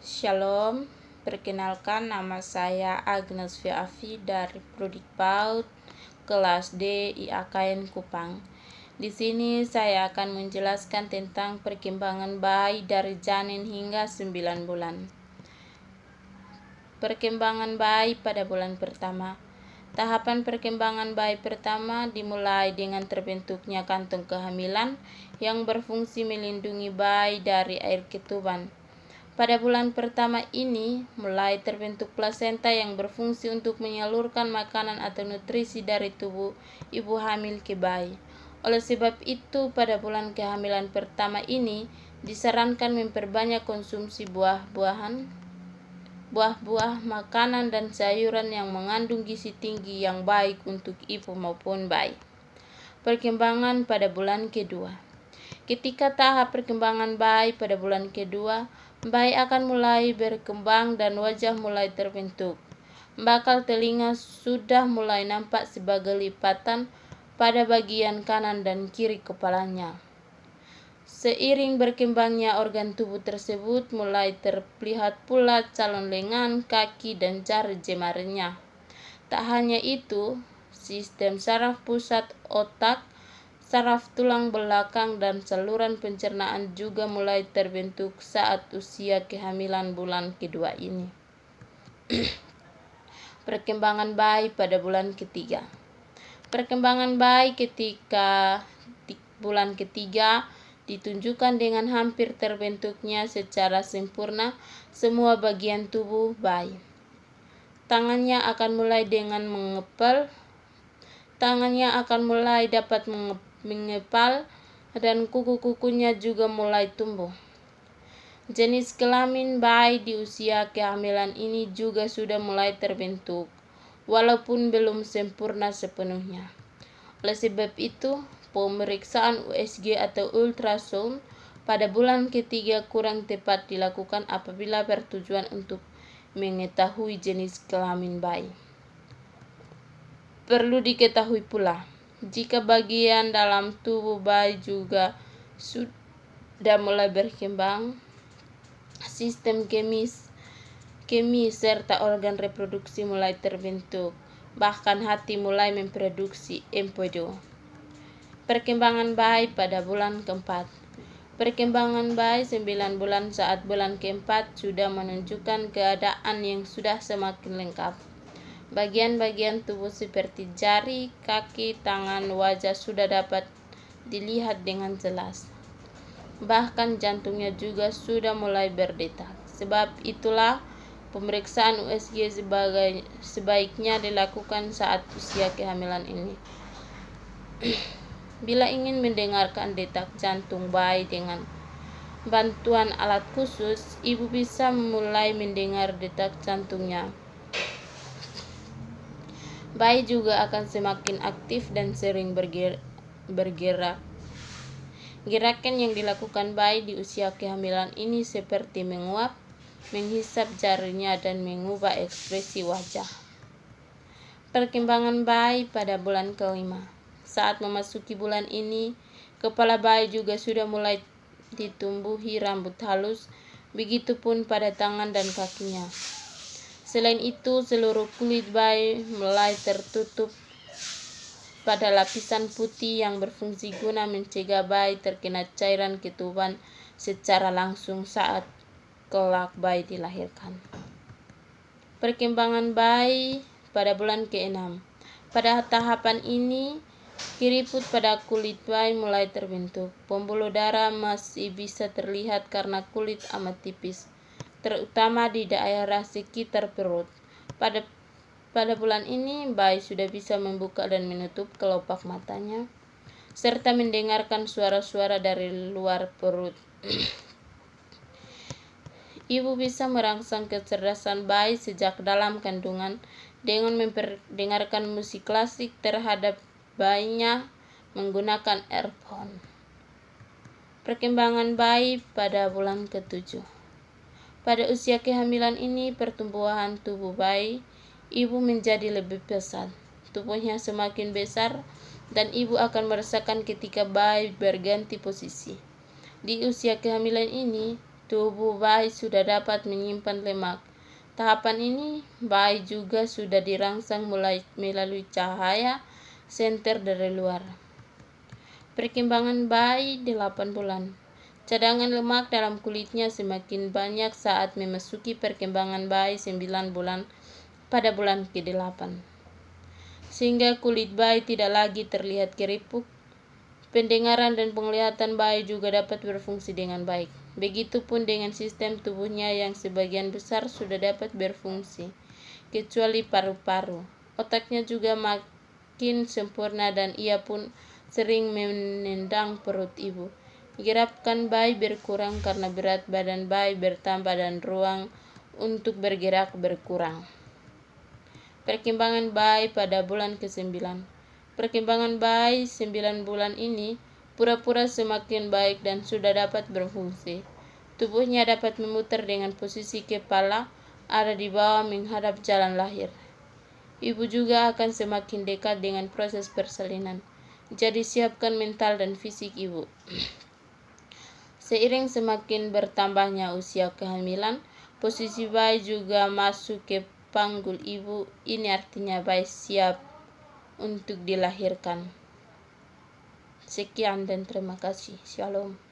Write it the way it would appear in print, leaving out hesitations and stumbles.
Shalom, perkenalkan nama saya Agnes Fiafi dari Prodi PAUD kelas D IAKN Kupang. Di sini saya akan menjelaskan tentang perkembangan bayi dari janin hingga 9 bulan. Perkembangan bayi pada bulan pertama. Tahapan perkembangan bayi pertama dimulai dengan terbentuknya kantong kehamilan yang berfungsi melindungi bayi dari air ketuban. Pada bulan pertama ini, mulai terbentuk plasenta yang berfungsi untuk menyalurkan makanan atau nutrisi dari tubuh ibu hamil ke bayi. Oleh sebab itu, pada bulan kehamilan pertama ini, disarankan memperbanyak konsumsi buah-buah, makanan, dan sayuran yang mengandung gizi tinggi yang baik untuk ibu maupun bayi. Perkembangan pada bulan kedua. Ketika tahap perkembangan bayi pada bulan kedua, bayi akan mulai berkembang dan wajah mulai terbentuk. Bakal telinga sudah mulai nampak sebagai lipatan pada bagian kanan dan kiri kepalanya. Seiring berkembangnya organ tubuh tersebut, mulai terlihat pula calon lengan, kaki, dan jari jemarinya. Tak hanya itu, sistem saraf pusat otak, saraf tulang belakang, dan saluran pencernaan juga mulai terbentuk saat usia kehamilan bulan kedua ini. Perkembangan bayi pada bulan ketiga. Perkembangan bayi ketika bulan ketiga ditunjukkan dengan hampir terbentuknya secara sempurna semua bagian tubuh bayi. Tangannya akan mulai dapat mengepal dan kuku-kukunya juga mulai tumbuh. Jenis kelamin bayi di usia kehamilan ini juga sudah mulai terbentuk, walaupun belum sempurna sepenuhnya. Oleh sebab itu, pemeriksaan USG atau ultrasound pada bulan ketiga kurang tepat dilakukan apabila bertujuan untuk mengetahui jenis kelamin bayi. Perlu diketahui pula, jika bagian dalam tubuh bayi juga sudah mulai berkembang, sistem kemis serta organ reproduksi mulai terbentuk, bahkan hati mulai memproduksi empedu. Perkembangan bayi pada bulan keempat. Perkembangan bayi 9 bulan saat bulan keempat sudah menunjukkan keadaan yang sudah semakin lengkap. Bagian-bagian tubuh seperti jari, kaki, tangan, wajah sudah dapat dilihat dengan jelas. Bahkan jantungnya juga sudah mulai berdetak. Sebab itulah pemeriksaan USG sebaiknya dilakukan saat usia kehamilan ini. Bila ingin mendengarkan detak jantung bayi dengan bantuan alat khusus, ibu bisa mulai mendengar detak jantungnya. Bayi juga akan semakin aktif dan sering bergerak. Gerakan yang dilakukan bayi di usia kehamilan ini seperti menguap, menghisap jarinya, dan mengubah ekspresi wajah. Perkembangan bayi pada bulan kelima. Saat memasuki bulan ini, kepala bayi juga sudah mulai ditumbuhi rambut halus, begitupun pada tangan dan kakinya. Selain itu, seluruh kulit bayi mulai tertutup pada lapisan putih yang berfungsi guna mencegah bayi terkena cairan ketuban secara langsung saat kelak bayi dilahirkan. Perkembangan bayi pada bulan ke-6. Pada tahapan ini, keriput pada kulit bayi mulai terbentuk. Pembuluh darah masih bisa terlihat karena kulit amat tipis, terutama di daerah sekitar perut. Pada bulan ini, bayi sudah bisa membuka dan menutup kelopak matanya, serta mendengarkan suara-suara dari luar perut. Ibu bisa merangsang kecerdasan bayi sejak dalam kandungan dengan mendengarkan musik klasik terhadap bayinya menggunakan earphone. Perkembangan bayi pada bulan ke-7. Pada usia kehamilan ini, pertumbuhan tubuh bayi ibu menjadi lebih pesat. Tubuhnya semakin besar dan ibu akan merasakan ketika bayi berganti posisi. Di usia kehamilan ini, tubuh bayi sudah dapat menyimpan lemak. Tahapan ini, bayi juga sudah dirangsang melalui cahaya senter dari luar. Perkembangan bayi 8 bulan. Cadangan lemak dalam kulitnya semakin banyak saat memasuki perkembangan bayi 9 bulan pada bulan ke-8. Sehingga kulit bayi tidak lagi terlihat keriput. Pendengaran dan penglihatan bayi juga dapat berfungsi dengan baik. Begitupun dengan sistem tubuhnya yang sebagian besar sudah dapat berfungsi, kecuali paru-paru. Otaknya juga makin sempurna dan ia pun sering menendang perut ibu. Gerakan bayi berkurang karena berat badan bayi bertambah dan ruang untuk bergerak berkurang. Perkembangan bayi pada bulan ke-9. Perkembangan bayi 9 bulan ini pura-pura semakin baik dan sudah dapat berfungsi. Tubuhnya dapat memutar dengan posisi kepala ada di bawah menghadap jalan lahir. Ibu juga akan semakin dekat dengan proses persalinan. Jadi siapkan mental dan fisik ibu. Seiring semakin bertambahnya usia kehamilan, posisi bayi juga masuk ke panggul ibu. Ini artinya bayi siap untuk dilahirkan. Sekian dan terima kasih. Shalom.